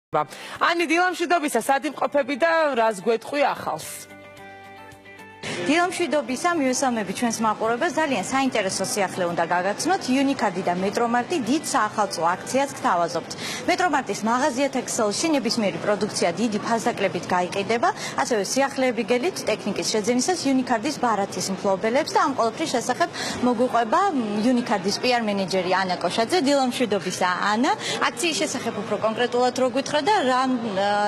Ანი დილამშვიდობისა, სად იმყოფები და რას გვეტყვი ახალს? დილამშვიდობისა, მივესალმები ჩვენს მაყურებელს. ძალიან საინტერესო სიახლე უნდა გაგაცნოთ. Unicard და მეტრომარტი დიდ საახალწლო აქციას გთავაზობთ. მეტრომარტის მაღაზიათა ქსელში ნებისმიერი პროდუქცია დიდი ფასდაკლებით გაიყიდება, ასევე სიახლეები გელით ტექნიკის შეძენისას Unicard-ის ბარათის მფლობელებს და ამ ყველაფრის შესახებ მოგვიყვება Unicard-ის PR მენეჯერი ანა კოშაძე. დილამშვიდობისა, ანა. აქციის შესახებ უფრო კონკრეტულად რო გითხრა და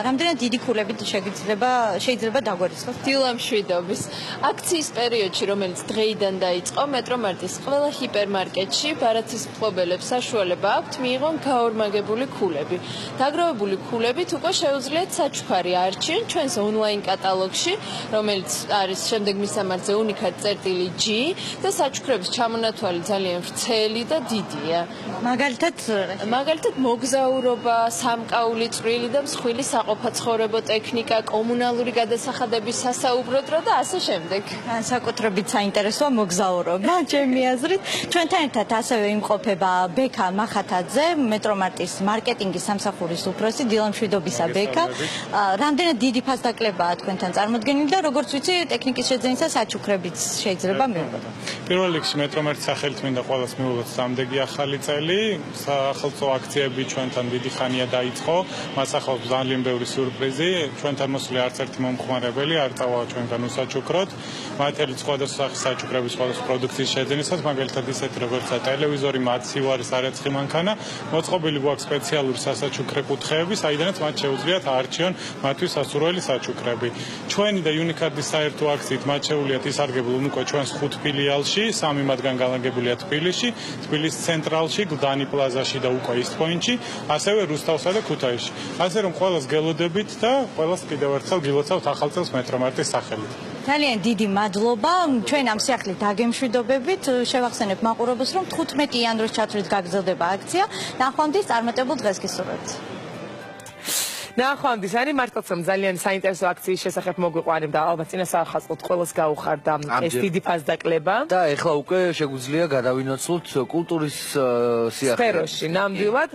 რამდენად დიდი ქულებით შეიძლება დაგვერცხოთ? დილამშვიდობის. აქციის პერიოდში, რომელიც დღეიდან დაიწყო, მეტრომარტის ყველა ჰიპერმარკეტში ბარათის მფლობელებს საშუალება აქვთ მიიღონ გაორმაგებული ქულები. დაგროვებული ქულებით უკვე შეუძლიათ საჩუქარი არჩიონ ჩვენს ონლაინ კატალოგში, რომელიც არის შემდეგ მისამართზე Unicard.G და საჩუქრების ჩამონათვალი ძალიან ვრცელი და დიდია. მაგალითად მოგზაურობა, სამკაული წვრილი და მსხვილი საყოფაცხოვრებო ტექნიკა, კომუნალური გადასახადების სასაუბრო დრო და ასე შემდეგ. საკუთრებით საინტერესოა მოგზაურობა, ჩემი აზრით. ჩვენთან ერთად ასევე იმყოფება ბექა მახათაძე, მეტრომარტის მარკეტინგის სამსახურის უფროსი. დილამშვიდობისა, ბექა. რამდენად დიდი ფასდაკლებაა თქვენთან წარმოდგენილი და როგორც ვიცი, ტექნიკის შეძენისას საჩუქრებიც შეიძლება მივიღოთ. პირველ რიგში მეტრომარტის სახელით მინდა ყველას მივუღოთ სამდეგი ახალი წელი. საახალწლო აქციები ჩვენთან დიდი ხანია დაიწყო. მას ახლავს ძალიან ბევრი სიურპრიზი. ჩვენთან მოსული არც ერთი მომხმარებელი არ წავა ჩვენგან უსაჩუქროდ. მათ ერთ სხვადასხვა საჩუქრების სხვადასხვა პროდუქციის შეძენისას, მაგალითად ისეთი როგორიცაა ტელევიზორი, მაცივარი, სარეცხი მანქანა, მოწყობილი გვაქვს სპეციალური სასაჩუქრე კუთხეები, საიდანაც მათ შეუძლიათ აარჩიონ მათთვის სასურველი საჩუქრები. ჩვენი და Unicard-ის საერთო აქციით მათ შეუძლიათ ისარგებლონ უკვე ჩვენს 5 ფილიალში, 3 მათგან განლაგებულია თბილისში, თბილისის ცენტრალში, გლდანი პლაზაში და უკვე East Point-ში, ასევე რუსთავსა და ქუთაისში. ასე რომ ყველას გელოდებით და ყველას კიდევ ერთხელ გილოცავთ ახალ წელს მეტრომარტის სახელით. ძალიან დიდი მადლობა. ჩვენ ამ სიახლით დაგემშვიდობებით. შევახსენებ მაყურებელს, რომ 15 იანვრის ჩათვლით გაგრძელდება აქცია. ნახვამდის წარმატებულ დღეს გისურვებთ. ნახვამდის, ანი მართლაც რომ ძალიან საინტერესო აქციის შესახებ მოგვიყვანებ და ალბათ წინასაახალწლოდ ყველას გაუხარდა ეს დიდი ფასდაკლება. და ეხლა უკვე შეგვიძლია გადავინაცვლოთ კულტურის სიახლეში. სფეროში, ნამდვილად.